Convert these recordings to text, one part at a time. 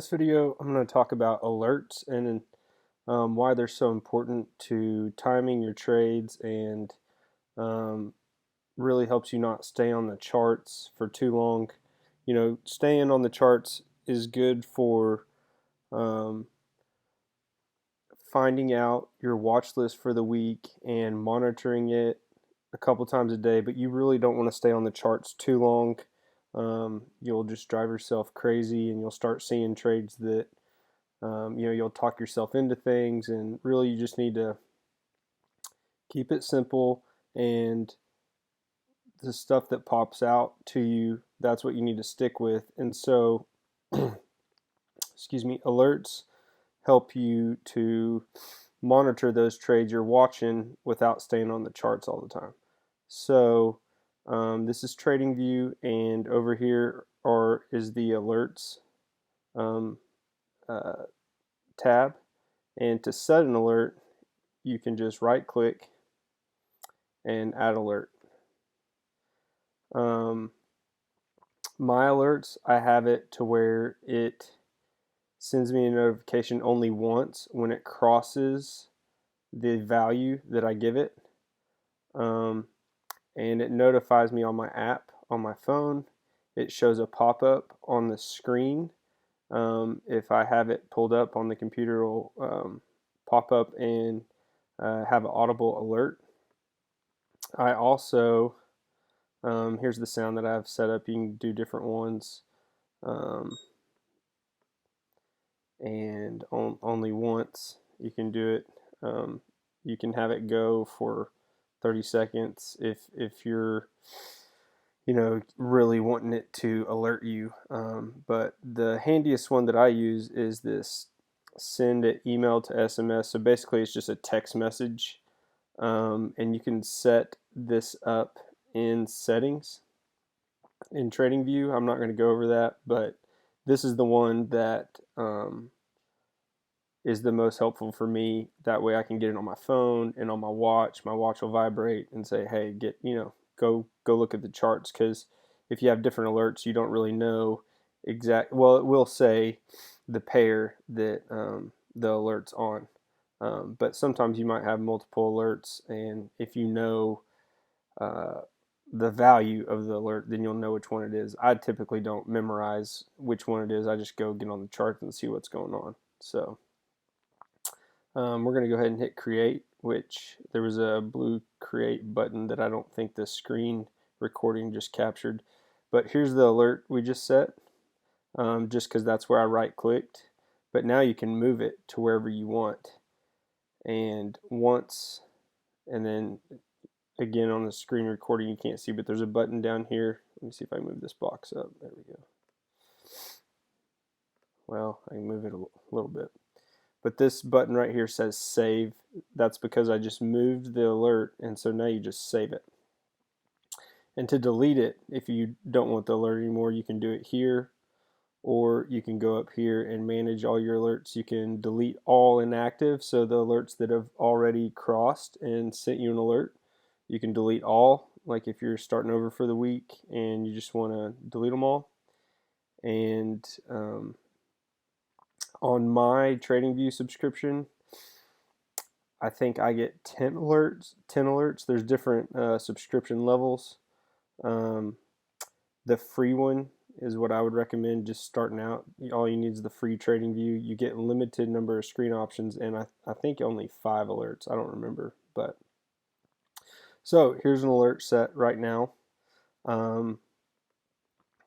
this video, I'm going to talk about alerts and why they're so important to timing your trades and um, really helps you not stay on the charts for too long. You know, staying on the charts is good for um, finding out your watch list for the week and monitoring it a couple times a day, but you really don't want to stay on the charts too long. You'll just drive yourself crazy and you'll start seeing trades that you'll talk yourself into things, and really you just need to keep it simple, and the stuff that pops out to you, that's what you need to stick with. And so excuse me, alerts help you to monitor those trades you're watching without staying on the charts all the time. So this is TradingView, and over here is the alerts um, uh, tab. And to set an alert, you can just right click and add alert. My alerts, I have it to where it sends me a notification only once when it crosses the value that I give it. And it notifies me on my app on my phone. It shows a pop-up on the screen. If I have it pulled up on the computer, it'll pop up and have an audible alert. I also, here's the sound that I've set up. You can do different ones. And only once you can do it. You can have it go for 30 seconds if you're really wanting it to alert you. But the handiest one that I use is this send it email to SMS. So basically it's just a text message, and you can set this up in settings in TradingView. I'm not going to go over that, but this is the one that is the most helpful for me. That way I can get it on my phone and on my watch. My watch will vibrate and say, hey, go look at the charts, because if you have different alerts, you don't really know well, it will say the pair that the alert's on. But sometimes you might have multiple alerts, and if you know the value of the alert, then you'll know which one it is. I typically don't memorize which one it is. I just go get on the chart and see what's going on. So we're going to go ahead and hit create, which there was a blue create button that I don't think the screen recording just captured. But here's the alert we just set, just because that's where I right clicked. But now you can move it to wherever you want. And then again on the screen recording you can't see, but there's a button down here. Let me see if I move this box up. There we go. Well, I can move it a little bit. But this button right here says save. That's because I just moved the alert, and so now you just save it. And to delete it, if you don't want the alert anymore, you can do it here, or you can go up here and manage all your alerts. You can delete all inactive, so the alerts that have already crossed and sent you an alert, you can delete all, like if you're starting over for the week and you just want to delete them all. And on my TradingView subscription, I think I get 10 alerts. There's different subscription levels. The free one is what I would recommend just starting out. All you need is the free TradingView. You get a limited number of screen options, and I think only 5 alerts. I don't remember, but so here's an alert set right now. I'm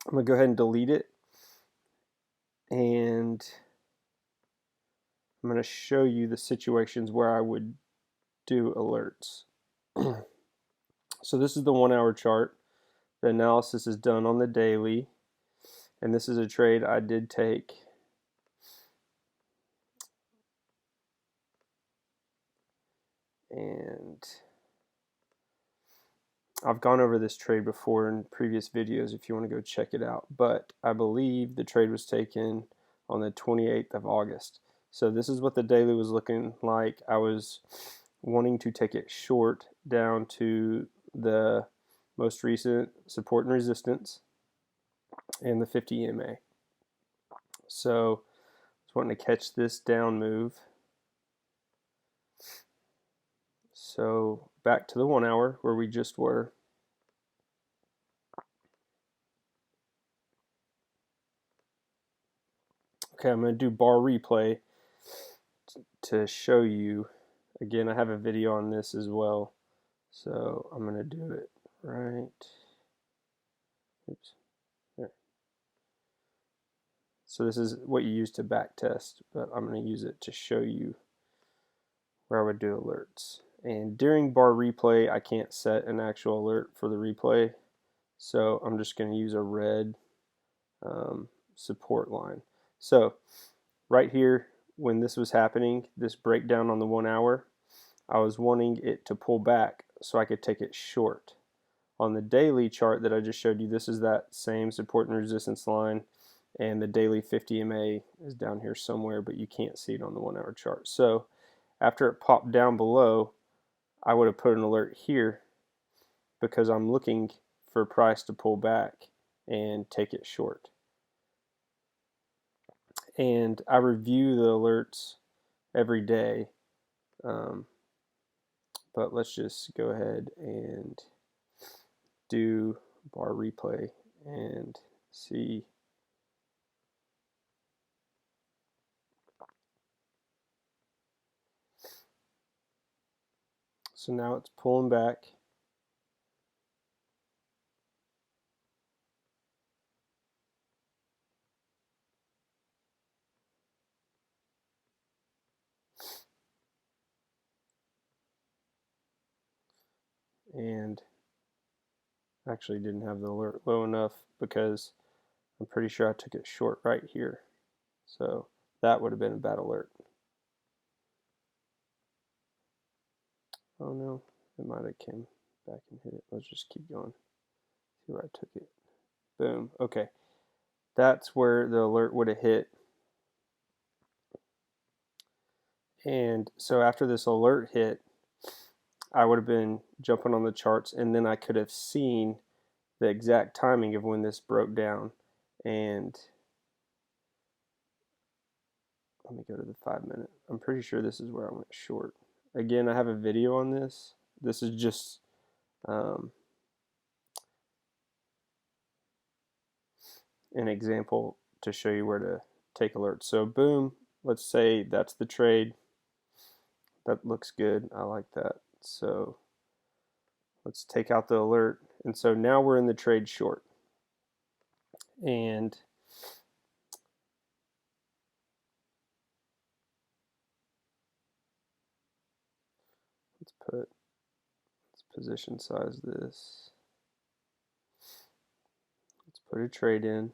gonna go ahead and delete it, and I'm going to show you the situations where I would do alerts. So this is the 1 hour chart. The analysis is done on the daily, and this is a trade I did take. And I've gone over this trade before in previous videos if you want to go check it out, but I believe the trade was taken on the 28th of August. So this is what the daily was looking like. I was wanting to take it short down to the most recent support and resistance and the 50 EMA. So Just wanting to catch this down move. So back to the 1 hour where we just were. Okay, I'm going to do bar replay to show you. Again, I have a video on this as well. So I'm going to do it right. Oops. There. So this is what you use to back test, but I'm going to use it to show you where I would do alerts. And during bar replay, I can't set an actual alert for the replay. So I'm just going to use a red support line. So right here, when this was happening, this breakdown on the 1 hour, I was wanting it to pull back so I could take it short. On the daily chart that I just showed you, this is that same support and resistance line, and the daily 50 MA is down here somewhere, but you can't see it on the 1 hour chart. So after it popped down below, I would have put an alert here because I'm looking for price to pull back and take it short. And I review the alerts every day, but let's just go ahead and do bar replay and see. So now it's pulling back. And actually didn't have the alert low enough because I'm pretty sure I took it short right here. So that would have been a bad alert. Oh no, it might have came back and hit it. Let's just keep going. See where I took it. Boom. Okay. That's where the alert would have hit. And so after this alert hit, I would have been jumping on the charts, and then I could have seen the exact timing of when this broke down. And let me go to the 5 minute. I'm pretty sure this is where I went short. Again, I have a video on this. This is just an example to show you where to take alerts. So boom, let's say that's the trade. That looks good. I like that. So let's take out the alert. And so now we're in the trade short. And let's position size this. Let's put a trade in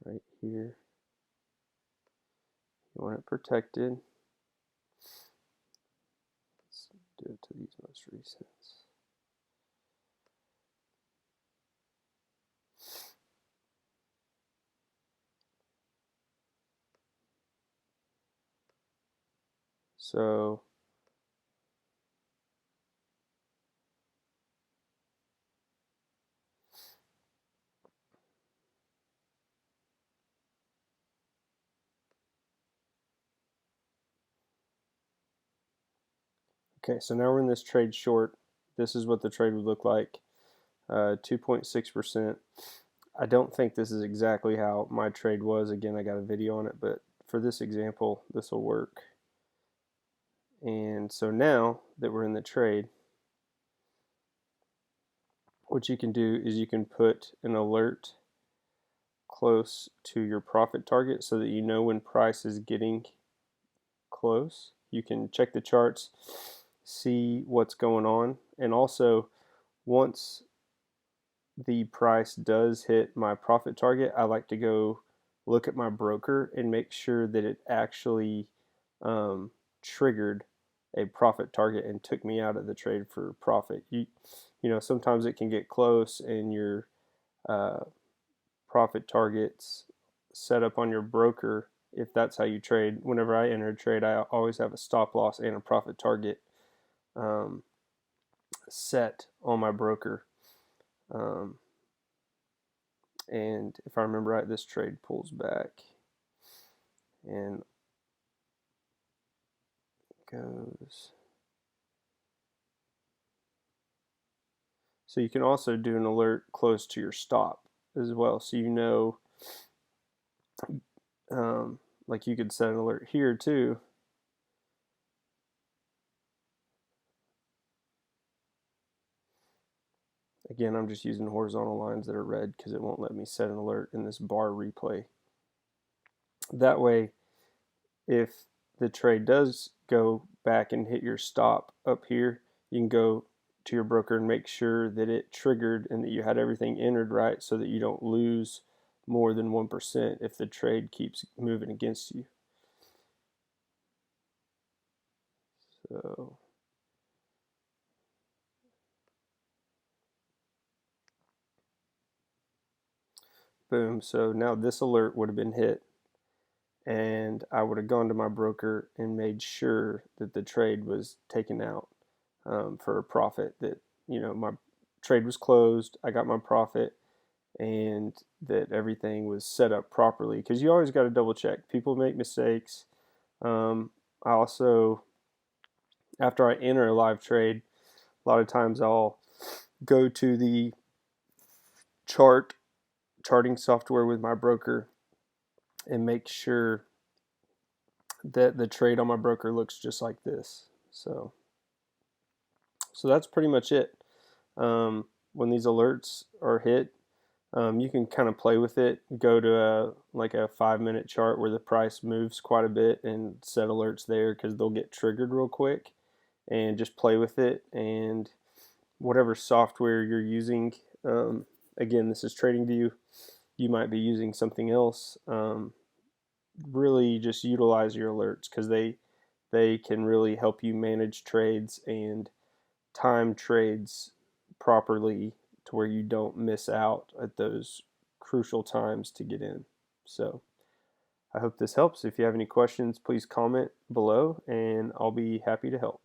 right here. You want it protected. Let's do it to these most recents. So okay, so now we're in this trade short. This is what the trade would look like. 2.6%. I don't think this is exactly how my trade was. Again, I got a video on it, but for this example, this will work. And so now that we're in the trade, what you can do is you can put an alert close to your profit target so that you know when price is getting close. You can check the charts, see what's going on, and also once the price does hit my profit target, I like to go look at my broker and make sure that it actually triggered a profit target and took me out of the trade for profit. You know, sometimes it can get close and your profit targets set up on your broker. If that's how you trade, whenever I enter a trade, I always have a stop loss and a profit target set on my broker. And if I remember right, this trade pulls back and goes. So you can also do an alert close to your stop as well. So you know, like you could set an alert here too. Again, I'm just using horizontal lines that are red because it won't let me set an alert in this bar replay. That way, if the trade does go back and hit your stop up here, you can go to your broker and make sure that it triggered and that you had everything entered right so that you don't lose more than 1% if the trade keeps moving against you. So boom, so now this alert would have been hit and I would have gone to my broker and made sure that the trade was taken out for a profit, that my trade was closed, I got my profit, and that everything was set up properly, because you always got to double check. People make mistakes. I also, after I enter a live trade, a lot of times I'll go to the charting software with my broker and make sure that the trade on my broker looks just like this. So that's pretty much it. When these alerts are hit, you can kind of play with it. Go to like a 5-minute chart where the price moves quite a bit and set alerts there, because they'll get triggered real quick, and just play with it. And whatever software you're using, again, this is TradingView. You might be using something else. Really just utilize your alerts, because they can really help you manage trades and time trades properly to where you don't miss out at those crucial times to get in. So I hope this helps. If you have any questions, please comment below and I'll be happy to help.